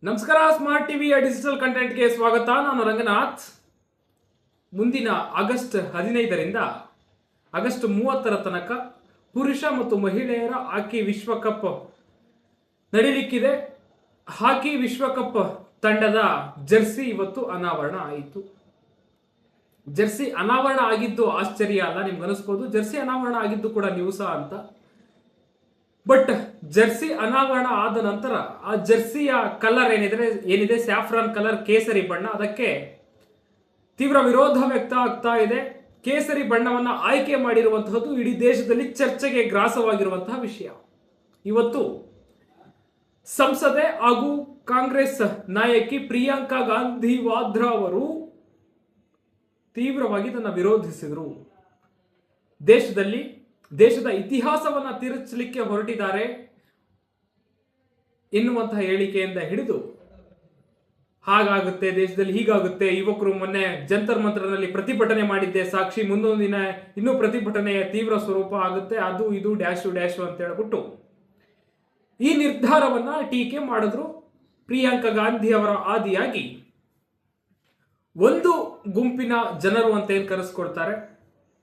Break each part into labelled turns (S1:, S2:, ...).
S1: ನಮಸ್ಕಾರ. ಸ್ಮಾರ್ಟ್ ಟಿವಿಯ ಡಿಜಿಟಲ್ ಕಂಟೆಂಟ್ಗೆ ಸ್ವಾಗತ. ನಾನು ರಂಗನಾಥ್. ಮುಂದಿನ ಆಗಸ್ಟ್ 15ರಿಂದ ಆಗಸ್ಟ್ 30ರ ತನಕ ಪುರುಷ ಮತ್ತು ಮಹಿಳೆಯರ ಹಾಕಿ ವಿಶ್ವಕಪ್ ನಡೀಲಿಕ್ಕಿದೆ. ಹಾಕಿ ವಿಶ್ವಕಪ್ ತಂಡದ ಜರ್ಸಿ ಇವತ್ತು ಅನಾವರಣ ಆಯಿತು. ಜರ್ಸಿ ಅನಾವರಣ ಆಗಿದ್ದು ಆಶ್ಚರ್ಯ ಅಲ್ಲ, ನಿಮ್ಗೆ ಅನಿಸ್ಬೋದು ಜರ್ಸಿ ಅನಾವರಣ ಆಗಿದ್ದು ಕೂಡ ನ್ಯೂಸ ಅಂತ. ಬಟ್ ಜರ್ಸಿ ಅನಾವರಣ ಆದ ನಂತರ ಆ ಜರ್ಸಿಯ ಕಲರ್ ಏನಿದೆ ಸ್ಯಾಫ್ರಾನ್ ಕಲರ್, ಕೇಸರಿ ಬಣ್ಣ, ಅದಕ್ಕೆ ತೀವ್ರ ವಿರೋಧ ವ್ಯಕ್ತ ಆಗ್ತಾ ಇದೆ. ಕೇಸರಿ ಬಣ್ಣವನ್ನು ಆಯ್ಕೆ ಮಾಡಿರುವಂತಹದ್ದು ಇಡೀ ದೇಶದಲ್ಲಿ ಚರ್ಚೆಗೆ ಗ್ರಾಸವಾಗಿರುವಂತಹ ವಿಷಯ. ಇವತ್ತು ಸಂಸದೆ ಹಾಗೂ ಕಾಂಗ್ರೆಸ್ ನಾಯಕಿ ಪ್ರಿಯಾಂಕಾ ಗಾಂಧಿ ವಾದ್ರಾ ಅವರು ತೀವ್ರವಾಗಿ ಇದನ್ನು ವಿರೋಧಿಸಿದರು. ದೇಶದ ಇತಿಹಾಸವನ್ನ ತಿರುಚಲಿಕ್ಕೆ ಹೊರಟಿದ್ದಾರೆ ಎನ್ನುವಂತಹ ಹೇಳಿಕೆಯಿಂದ ಹಿಡಿದು ಹಾಗಾಗುತ್ತೆ, ದೇಶದಲ್ಲಿ ಹೀಗಾಗುತ್ತೆ, ಯುವಕರು ಮೊನ್ನೆ ಜಂತರ್ ಮಂತ್ರನಲ್ಲಿ ಪ್ರತಿಭಟನೆ ಮಾಡಿದ್ದೆ ಸಾಕ್ಷಿ, ಮುಂದೊಂದು ದಿನ ಇನ್ನೂ ಪ್ರತಿಭಟನೆಯ ತೀವ್ರ ಸ್ವರೂಪ ಆಗುತ್ತೆ, ಅದು ಇದು ಡ್ಯಾಶು ಡ್ಯಾಶು ಅಂತ ಹೇಳ್ಬಿಟ್ಟು ಈ ನಿರ್ಧಾರವನ್ನ ಟೀಕೆ ಮಾಡಿದ್ರು. ಪ್ರಿಯಾಂಕಾ ಗಾಂಧಿ ಅವರ ಆದಿಯಾಗಿ ಒಂದು ಗುಂಪಿನ ಜನರು ಅಂತ ಏನ್ ಕರೆಸ್ಕೊಳ್ತಾರೆ,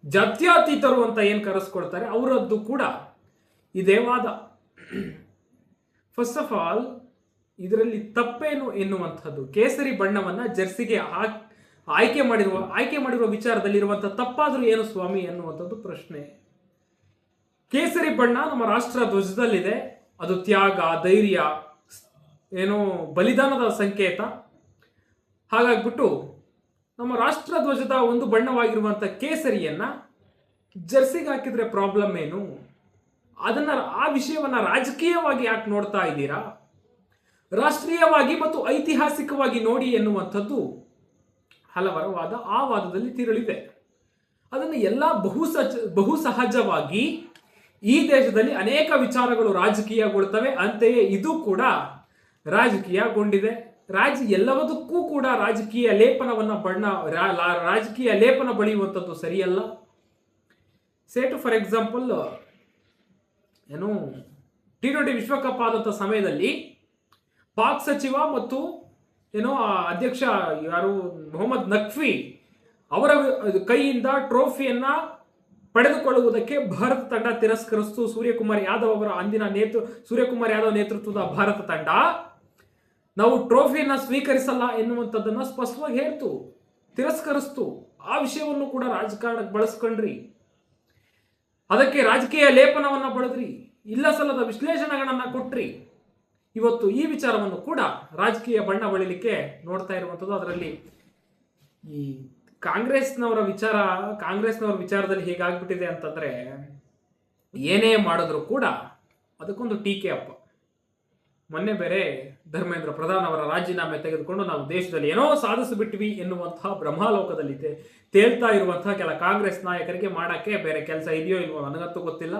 S1: ಜಾತ್ಯತೀತರು ಅಂತ ಏನ್ ಕರೆಸ್ಕೊಳ್ತಾರೆ, ಅವರದ್ದು ಕೂಡ ಇದೇ ವಾದ. ಫಸ್ಟ್ ಆಫ್ ಆಲ್ ಇದರಲ್ಲಿ ತಪ್ಪೇನು ಎನ್ನುವಂಥದ್ದು, ಕೇಸರಿ ಬಣ್ಣವನ್ನ ಜರ್ಸಿಗೆ ಆಯ್ಕೆ ಮಾಡಿರುವ ವಿಚಾರದಲ್ಲಿ ಇರುವಂತಹ ತಪ್ಪಾದ್ರೂ ಏನು ಸ್ವಾಮಿ ಎನ್ನುವಂಥದ್ದು ಪ್ರಶ್ನೆ. ಕೇಸರಿ ಬಣ್ಣ ನಮ್ಮ ರಾಷ್ಟ್ರ ಧ್ವಜದಲ್ಲಿದೆ, ಅದು ತ್ಯಾಗ, ಧೈರ್ಯ, ಏನೋ ಬಲಿದಾನದ ಸಂಕೇತ. ಹಾಗಾಗ್ಬಿಟ್ಟು ನಮ್ಮ ರಾಷ್ಟ್ರ ಧ್ವಜದ ಒಂದು ಬಣ್ಣವಾಗಿರುವಂಥ ಕೇಸರಿಯನ್ನ ಜರ್ಸಿಗೆ ಹಾಕಿದ್ರೆ ಪ್ರಾಬ್ಲಮ್ ಏನು? ಆ ವಿಷಯವನ್ನ ರಾಜಕೀಯವಾಗಿ ಯಾಕೆ ನೋಡ್ತಾ ಇದ್ದೀರಾ? ರಾಷ್ಟ್ರೀಯವಾಗಿ ಮತ್ತು ಐತಿಹಾಸಿಕವಾಗಿ ನೋಡಿ ಎನ್ನುವಂಥದ್ದು ಹಲವರ ವಾದ. ಆ ವಾದದಲ್ಲಿ ತಿರುಳಿದೆ. ಅದನ್ನು ಎಲ್ಲ ಬಹು ಸಹಜವಾಗಿ ಈ ದೇಶದಲ್ಲಿ ಅನೇಕ ವಿಚಾರಗಳು ರಾಜಕೀಯಗೊಳ್ತವೆ, ಅಂತೆಯೇ ಇದು ಕೂಡ ರಾಜಕೀಯಗೊಂಡಿದೆ. ಎಲ್ಲವದಕ್ಕೂ ಕೂಡ ರಾಜಕೀಯ ಲೇಪನ ಬಳಿಯುವಂಥದ್ದು ಸರಿಯಲ್ಲ. ಸೇಟು ಫಾರ್ ಎಕ್ಸಾಂಪಲ್ ಏನು T20 ವಿಶ್ವಕಪ್ ಆದಂಥ ಸಮಯದಲ್ಲಿ ಪಾಕ್ ಸಚಿವ ಮತ್ತು ಏನೋ ಅಧ್ಯಕ್ಷ ಯಾರು ಮೊಹಮ್ಮದ್ ನಖ್ವಿ ಅವರ ಕೈಯಿಂದ ಟ್ರೋಫಿಯನ್ನ ಪಡೆದುಕೊಳ್ಳುವುದಕ್ಕೆ ಭಾರತ ತಂಡ ತಿರಸ್ಕರಿಸಿತು. ಸೂರ್ಯಕುಮಾರ್ ಯಾದವ್ ನೇತೃತ್ವದ ಭಾರತ ತಂಡ ನಾವು ಟ್ರೋಫಿಯನ್ನ ಸ್ವೀಕರಿಸಲ್ಲ ಎನ್ನುವಂಥದ್ದನ್ನ ಸ್ಪಷ್ಟವಾಗಿ ಹೇಳ್ತು, ತಿರಸ್ಕರಿಸ್ತು. ಆ ವಿಷಯವನ್ನು ಕೂಡ ರಾಜಕಾರಣಕ್ಕೆ ಬಳಸ್ಕೊಂಡ್ರಿ, ಅದಕ್ಕೆ ರಾಜಕೀಯ ಲೇಪನವನ್ನ ಬಳದ್ರಿ, ಇಲ್ಲ ಸಲ್ಲದ ವಿಶ್ಲೇಷಣೆಗಳನ್ನ ಕೊಟ್ರಿ. ಇವತ್ತು ಈ ವಿಚಾರವನ್ನು ಕೂಡ ರಾಜಕೀಯ ಬಣ್ಣ ಬಳಿಲಿಕ್ಕೆ ನೋಡ್ತಾ ಇರುವಂಥದ್ದು. ಅದರಲ್ಲಿ ಈ ಕಾಂಗ್ರೆಸ್ನವರ ವಿಚಾರದಲ್ಲಿ ಹೇಗಾಗ್ಬಿಟ್ಟಿದೆ ಅಂತಂದ್ರೆ, ಏನೇ ಮಾಡಿದ್ರು ಕೂಡ ಅದಕ್ಕೊಂದು ಟೀಕೆ ಅಪ್ಪ. ಮೊನ್ನೆ ಬೇರೆ ಧರ್ಮೇಂದ್ರ ಪ್ರಧಾನ್ ಅವರ ರಾಜೀನಾಮೆ ತೆಗೆದುಕೊಂಡು ನಾವು ದೇಶದಲ್ಲಿ ಏನೋ ಸಾಧಿಸಿಬಿಟ್ವಿ ಎನ್ನುವಂತಹ ಬ್ರಹ್ಮಾಲೋಕದಲ್ಲಿ ತೇಲ್ತಾ ಇರುವಂತಹ ಕೆಲ ಕಾಂಗ್ರೆಸ್ ನಾಯಕರಿಗೆ ಮಾಡಕ್ಕೆ ಬೇರೆ ಕೆಲಸ ಇದೆಯೋ ಇಲ್ವೋ ನನಗಂತೂ ಗೊತ್ತಿಲ್ಲ.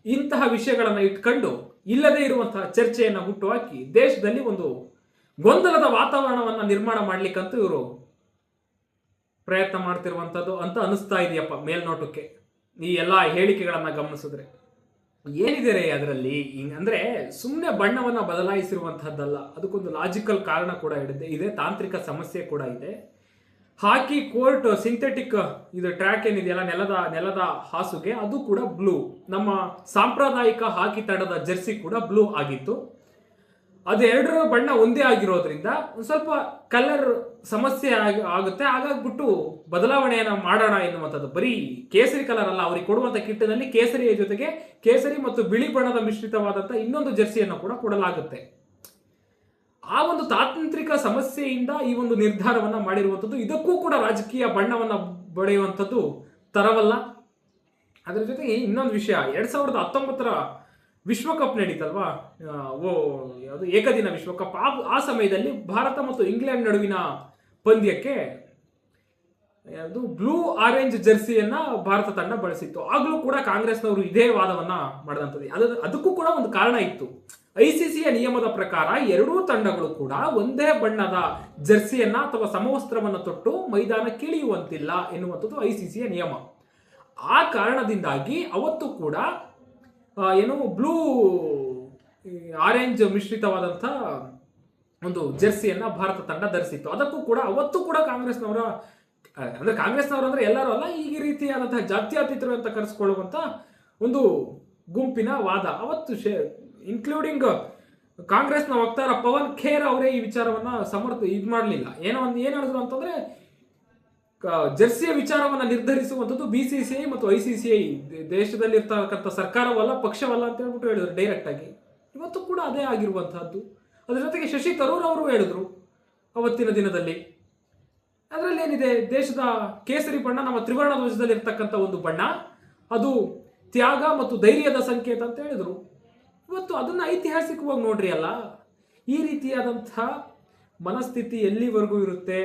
S1: ಇಂತಹ ವಿಷಯಗಳನ್ನು ಇಟ್ಕೊಂಡು ಇಲ್ಲದೇ ಇರುವಂತಹ ಚರ್ಚೆಯನ್ನು ಹುಟ್ಟುಹಾಕಿ ದೇಶದಲ್ಲಿ ಒಂದು ಗೊಂದಲದ ವಾತಾವರಣವನ್ನು ನಿರ್ಮಾಣ ಮಾಡ್ಲಿಕ್ಕಂತೂ ಇವರು ಪ್ರಯತ್ನ ಮಾಡ್ತಿರುವಂಥದ್ದು ಅಂತ ಅನಿಸ್ತಾ ಇದೆಯಪ್ಪ ಮೇಲ್ನೋಟಕ್ಕೆ, ಈ ಎಲ್ಲ ಹೇಳಿಕೆಗಳನ್ನ ಗಮನಿಸಿದ್ರೆ. ಏನಿದೆ ಅದರಲ್ಲಿ ಅಂದ್ರೆ ಸುಮ್ಮನೆ ಬಣ್ಣವನ್ನ ಬದಲಾಯಿಸಿರುವಂತಹದ್ದಲ್ಲ, ಅದಕ್ಕೊಂದು ಲಾಜಿಕಲ್ ಕಾರಣ ಕೂಡ ಇದೆ, ತಾಂತ್ರಿಕ ಸಮಸ್ಯೆ ಕೂಡ ಇದೆ. ಹಾಕಿ ಕೋರ್ಟ್ ಸಿಂಥೆಟಿಕ್ ಇದು ಟ್ರ್ಯಾಕ್ ಏನಿದೆಯಲ್ಲ, ನೆಲದ ಹಾಸುಗೆ, ಅದು ಕೂಡ ಬ್ಲೂ. ನಮ್ಮ ಸಾಂಪ್ರದಾಯಿಕ ಹಾಕಿ ತಂಡದ ಜರ್ಸಿ ಕೂಡ ಬ್ಲೂ ಆಗಿತ್ತು. ಅದೆರಡರ ಬಣ್ಣ ಒಂದೇ ಆಗಿರೋದ್ರಿಂದ ಒಂದು ಸ್ವಲ್ಪ ಕಲರ್ ಸಮಸ್ಯೆ ಆಗುತ್ತೆ. ಹಾಗಾಗ್ಬಿಟ್ಟು ಬದಲಾವಣೆಯನ್ನ ಮಾಡೋಣ ಎನ್ನುವಂಥದ್ದು. ಬರೀ ಕೇಸರಿ ಕಲರ್ ಅಲ್ಲ, ಅವ್ರಿಗೆ ಕೊಡುವಂತ ಕಿಟ್ಟಿನಲ್ಲಿ ಕೇಸರಿಯ ಜೊತೆಗೆ ಕೇಸರಿ ಮತ್ತು ಬಿಳಿ ಬಣ್ಣದ ಮಿಶ್ರಿತವಾದಂಥ ಇನ್ನೊಂದು ಜರ್ಸಿಯನ್ನು ಕೂಡ ಕೊಡಲಾಗುತ್ತೆ. ಆ ಒಂದು ತಾಂತ್ರಿಕ ಸಮಸ್ಯೆಯಿಂದ ಈ ಒಂದು ನಿರ್ಧಾರವನ್ನ ಮಾಡಿರುವಂಥದ್ದು. ಇದಕ್ಕೂ ಕೂಡ ರಾಜಕೀಯ ಬಣ್ಣವನ್ನ ಬಳಿಯುವಂಥದ್ದು ತರವಲ್ಲ. ಅದರ ಜೊತೆಗೆ ಇನ್ನೊಂದು ವಿಷಯ, 2019ರ ವಿಶ್ವಕಪ್ ನಡೀತಲ್ವಾ, ಯಾವುದು ಏಕದಿನ ವಿಶ್ವಕಪ್, ಆ ಸಮಯದಲ್ಲಿ ಭಾರತ ಮತ್ತು ಇಂಗ್ಲೆಂಡ್ ನಡುವಿನ ಪಂದ್ಯಕ್ಕೆ ಯಾವುದು ಬ್ಲೂ ಆರೆಂಜ್ ಜರ್ಸಿಯನ್ನ ಭಾರತ ತಂಡ ಬಳಸಿತ್ತು. ಆಗ್ಲೂ ಕೂಡ ಕಾಂಗ್ರೆಸ್ನವರು ಇದೇ ವಾದವನ್ನ ಮಾಡಿದಂಥದ್ದು. ಅದಕ್ಕೂ ಕೂಡ ಒಂದು ಕಾರಣ ಇತ್ತು. ICCಯ ನಿಯಮದ ಪ್ರಕಾರ ಎರಡೂ ತಂಡಗಳು ಕೂಡ ಒಂದೇ ಬಣ್ಣದ ಜರ್ಸಿಯನ್ನ ಅಥವಾ ಸಮವಸ್ತ್ರವನ್ನು ತೊಟ್ಟು ಮೈದಾನಕ್ಕಿಳಿಯುವಂತಿಲ್ಲ ಎನ್ನುವಂಥದ್ದು ICCಯ ನಿಯಮ. ಆ ಕಾರಣದಿಂದಾಗಿ ಅವತ್ತು ಕೂಡ ಏನು ಬ್ಲೂ ಆರೆಂಜ್ ಮಿಶ್ರಿತವಾದಂಥ ಒಂದು ಜೆರ್ಸಿಯನ್ನ ಭಾರತ ತಂಡ ಧರಿಸಿತ್ತು. ಅದಕ್ಕೂ ಕೂಡ ಅವತ್ತು ಕೂಡ ಕಾಂಗ್ರೆಸ್ನವರ ಅಂದ್ರೆ ಕಾಂಗ್ರೆಸ್ನವರು ಅಂದ್ರೆ ಎಲ್ಲರೂ ಅಲ್ಲ, ಈ ರೀತಿಯಾದಂತಹ ಜಾತ್ಯತೀತರು ಅಂತ ಕರೆಸ್ಕೊಳ್ಳುವಂತ ಒಂದು ಗುಂಪಿನ ವಾದ ಅವತ್ತು ಇನ್ಕ್ಲೂಡಿಂಗ್ ಕಾಂಗ್ರೆಸ್ನ ವಕ್ತಾರ ಪವನ್ ಖೇರ್ ಅವರೇ ಈ ವಿಚಾರವನ್ನ ಇದು ಮಾಡಲಿಲ್ಲ. ಏನ್ ಹೇಳಿದ್ರು ಅಂತಂದ್ರೆ ಜೆರ್ಸಿಯ ವಿಚಾರವನ್ನ ನಿರ್ಧರಿಸುವಂಥದ್ದು BCCI ಮತ್ತು ICCI, ದೇಶದಲ್ಲಿ ಇರ್ತಕ್ಕಂಥ ಸರ್ಕಾರವಲ್ಲ, ಪಕ್ಷವಲ್ಲ ಅಂತ ಹೇಳ್ಬಿಟ್ಟು ಹೇಳಿದ್ರು ಡೈರೆಕ್ಟ್ ಆಗಿ. ಇವತ್ತು ಕೂಡ ಅದೇ ಆಗಿರುವಂತಹದ್ದು. ಅದ್ರ ಜೊತೆಗೆ ಶಶಿ ತರೂರ್ ಅವರು ಹೇಳಿದ್ರು ಅವತ್ತಿನ ದಿನದಲ್ಲಿ, ಅದರಲ್ಲಿ ಏನಿದೆ, ದೇಶದ ಕೇಸರಿ ಬಣ್ಣ ನಮ್ಮ ತ್ರಿವರ್ಣ ಧ್ವಜದಲ್ಲಿ ಇರ್ತಕ್ಕಂಥ ಒಂದು ಬಣ್ಣ, ಅದು ತ್ಯಾಗ ಮತ್ತು ಧೈರ್ಯದ ಸಂಕೇತ ಅಂತ ಹೇಳಿದ್ರು. ಇವತ್ತು ಅದನ್ನ ಐತಿಹಾಸಿಕವಾಗಿ ನೋಡ್ರಿ ಅಲ್ಲ. ಈ ರೀತಿಯಾದಂಥ ಮನಸ್ಥಿತಿ ಎಲ್ಲಿವರೆಗೂ ಇರುತ್ತೆ?